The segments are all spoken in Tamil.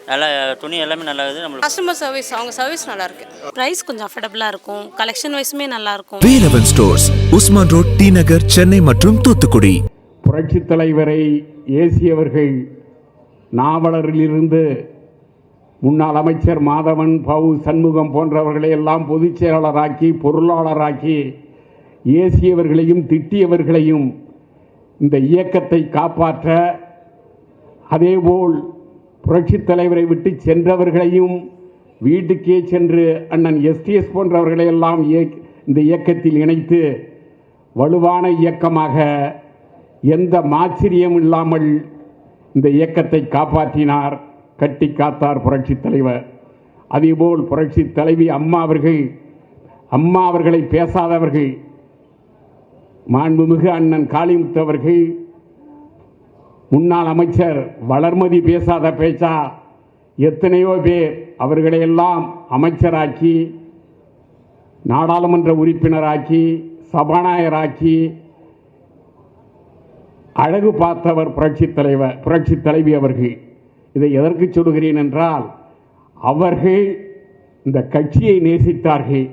நல்லா துணி எல்லாமே நல்லா இருக்குது. நம்மளுக்கு கஸ்டமர் சர்வீஸ், அவங்க சர்வீஸ் நல்லாயிருக்கு. ப்ரைஸ் கொஞ்சம் அஃபோர்டபுளாக இருக்கும். கலெக்ஷன் வைஸுமே நல்லாயிருக்கும். Velavan stores, Usman road, T Nagar, Chennai மற்றும் தூத்துக்குடி. புரட்சித் தலைவரை ஏசியவர்கள் நாவலரிலிருந்து முன்னாள் அமைச்சர் மாதவன், பவு சண்முகம் போன்றவர்களை எல்லாம் பொதுச் செயலாளராக்கி பொருளாளராக்கி ஏசியவர்களையும் திட்டியவர்களையும் இந்த இயக்கத்தை காப்பாற்ற, அதேபோல் புரட்சித் தலைவரை விட்டு சென்றவர்களையும் வீட்டுக்கே சென்று அண்ணன் எஸ்டிஎஸ் போன்றவர்களை எல்லாம் இந்த இயக்கத்தில் இணைத்து வலுவான இயக்கமாக எந்த மாச்சரியம் இல்லாமல் இந்த இயக்கத்தை காப்பாற்றினார், கட்டி காத்தார் புரட்சித் தலைவர். அதேபோல் புரட்சித் தலைவி அம்மா அவர்களை பேசாதவர்கள், மாண்புமிகு அண்ணன் காளிமுத்து அவர்கள், முன்னாள் அமைச்சர் வளர்மதி பேசாத பேச்சா எத்தனையோ பேர் அவர்களையெல்லாம் அமைச்சராக்கி, நாடாளுமன்ற உறுப்பினராக்கி, சபாநாயகராக்கி அழகு பார்த்தவர் புரட்சித் தலைவி அவர்கள். இதை எதற்கு சொல்கிறேன் என்றால், அவர்கள் இந்த கட்சியை நேசித்தார்கள்,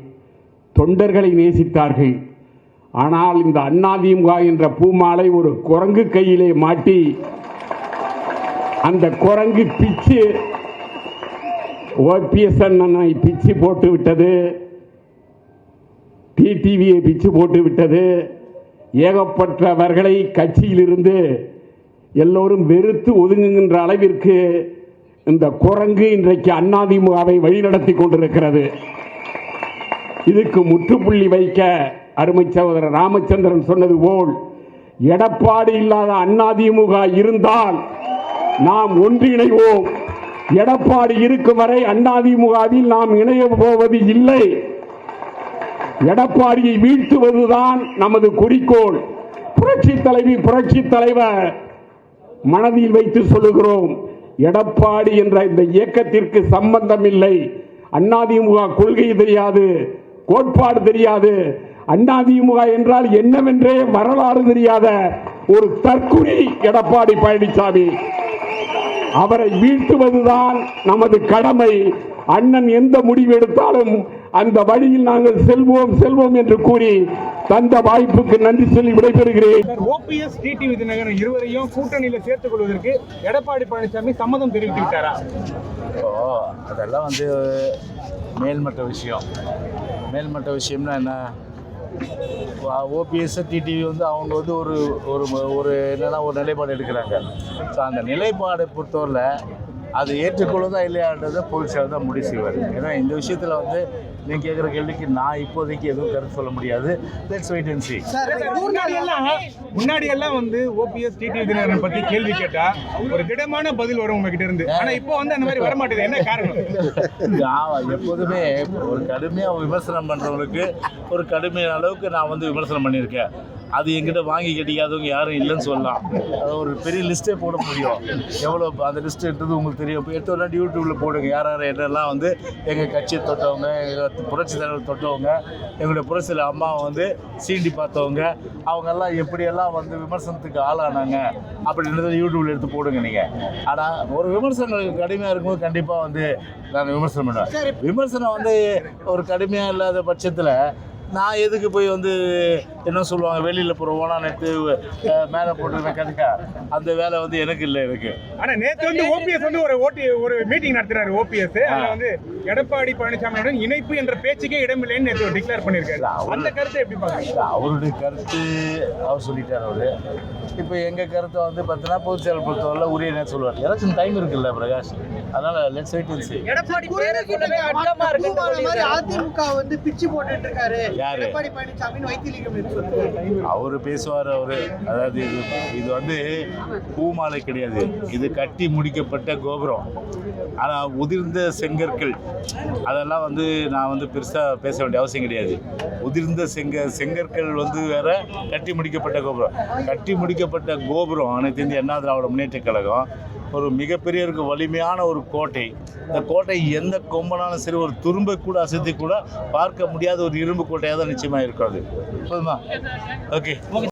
தொண்டர்களை நேசித்தார்கள். ஆனால் இந்த அதிமுக என்ற பூமாலை ஒரு குரங்கு கையிலே மாட்டி, அந்த குரங்கு பிச்சு ஓபிஎஸ் அண்ணனை பிச்சு போட்டு விட்டது, டிடிவியை பிச்சு போட்டு விட்டது. ஏகப்பட்டவர்களை கட்சியிலிருந்து எல்லோரும் வெறுத்து ஒதுங்குகின்ற அளவிற்கு இந்த குரங்கு இன்றைக்கு அதிமுகவை வழிநடத்தி கொண்டிருக்கிறது. இதுக்கு முற்றுப்புள்ளி வைக்க அருமை சகோதரர் ராமச்சந்திரன் சொன்னது போல், எடப்பாடி இல்லாத அதிமுக இருந்தால் நாம் ஒன்றிணைவோம். எடப்பாடி இருக்கும் வரை அதிமுகவில் நாம் இணைய போவது இல்லை. எடப்பாடியை வீழ்த்துவதுதான் நமது குறிக்கோள். புரட்சித் தலைவர் மனதில் வைத்து சொல்லுகிறோம், எடப்பாடி என்ற இந்த இயக்கத்திற்கு சம்பந்தம் இல்லை. அதிமுக கொள்கை தெரியாது, கோட்பாடு தெரியாது, அதிமுக என்றால் என்னவென்றே வரலாறு தெரியாத ஒரு தற்குறி எடப்பாடி பழனிசாமி. அவரை வீழ்த்துவதுதான் நமது கடமை. அண்ணன் எந்த முடிவு எடுத்தாலும் அந்த வழியில் நாங்கள் செல்வோம் என்று கூறி தந்த வாய்ப்புக்கு நன்றி சொல்லி விடைபெறுகிறேன். ஓபிஎஸ், டிடிவி தினகரன் இருவரையும் கூட்டணியில் சேர்த்துக் கொள்வதற்கு எடப்பாடி பழனிசாமி சம்மதம் தெரிவித்து விட்டாரா? அதெல்லாம் மேல்மட்ட விஷயம்னா என்ன? ஓபிஎஸ், டிடிவி அவங்க ஒரு என்னன்னா ஒரு நிலைப்பாடு எடுக்கிறாங்க. ஸோ அந்த நிலைப்பாடை பொறுத்தவரை அது ஏற்றுக்கொள்வதா இல்லையான்றதை பொதுச்செயலாளர் தான் முடிவு செய்வார். ஏன்னா இந்த விஷயத்தில் நீங்கள் கேட்குற கேள்விக்கு நான் இப்போதைக்கு எதுவும் கருத்து சொல்ல முடியாது. லெட்ஸ் வெயிட் அண்ட் சீ. முன்னாடி எல்லாம் ஓபிஎஸ், டிடிவி தினகரன் பற்றி கேள்வி கேட்டா ஒரு திடமான பதில் வரும் உங்ககிட்ட இருந்து. ஆனால் இப்போ அந்த மாதிரி வரமாட்டேது. என்ன காரணம்? எப்போதுமே ஒரு கடுமையாக விமர்சனம் பண்ணுறவங்களுக்கு ஒரு கடுமையான அளவுக்கு நான் விமர்சனம் பண்ணியிருக்கேன். அது எங்கிட்ட வாங்கி கிடைக்காதவங்க யாரும் இல்லைன்னு சொல்லலாம். அது ஒரு பெரிய லிஸ்ட்டே போட முடியும். எவ்வளோ அந்த லிஸ்ட்டு எடுத்தது உங்களுக்கு தெரியும். இப்போ எடுத்தோன்னா யூடியூப்பில் போடுங்க, யார் என்னெல்லாம் எங்கள் கட்சியை தொட்டவங்க, புரட்சி தலைவர் தொட்டவங்க, எங்களுடைய புரட்சியில் அம்மாவை சீண்டி பார்த்தவங்க, அவங்கெல்லாம் எப்படியெல்லாம் விமர்சனத்துக்கு ஆளானாங்க அப்படின்றத யூடியூப்பில் எடுத்து போடுங்க நீங்கள். ஆனால் ஒரு விமர்சனங்களுக்கு கடுமையாக இருக்கும்போது கண்டிப்பாக நான் விமர்சனம் பண்ணுவேன். விமர்சனம் ஒரு கடுமையாக இல்லாத பட்சத்தில் நான் எதுக்கு போய் என்ன சொல்லுவாங்க, வெளியில் போகிற ஓனா நேற்று மேலே போட்டு கணக்கா அந்த வேலை எனக்கு இல்லை எனக்கு. ஆனால் நேற்று ஓபிஎஸ் ஒரு மீட்டிங் நடத்துறாரு. ஓபிஎஸ் அதில் எடப்பாடி பழனிசாமியுடன் இணைப்பு என்ற பேச்சுக்கே இடமில்லைன்னு நேற்று டிக்ளேர் பண்ணியிருக்காரு. அந்த கருத்தை எப்படி பார்க்குறீங்க? அவருடைய கருத்து அவர் சொல்லிட்டார். இப்போ எங்கள் கருத்தை பார்த்தீங்கன்னா பொதுச் செயலர் பொறுத்தவரை உரிய நேரம் சொல்லுவார். எலெக்ஷன் டைம் இருக்குல்ல பிரகாஷ், அதனால லெட்ஸ் வெயிட் அண்ட் சீ. அதிமுக பிச்சு போட்டுட்டு இருக்காரு. அவரு பேசுவார். அதாவது இது பூமாலை கிடையாது, இது கட்டி முடிக்கப்பட்ட கோபுரம். ஆனால் உதிர்ந்த செங்கற்கள் அதெல்லாம் நான் பெருசாக பேச வேண்டிய அவசியம் கிடையாது. உதிர்ந்த செங்கற்கள் வேற, கட்டி முடிக்கப்பட்ட கோபுரம். கட்டி முடிக்கப்பட்ட கோபுரம் அனைத்து இந்திய அண்ணா திராவிட முன்னேற்ற கழகம் ஒரு மிகப்பெரிய வலிமையான ஒரு கோட்டை. இந்த கோட்டை எந்த கொம்பனாலும் சரி ஒரு துரும்பை கூட அசைத்து கூட பார்க்க முடியாத ஒரு இரும்பு கோட்டையாக தான் நிச்சயமாக இருக்காது. போதுமா? ஓகே.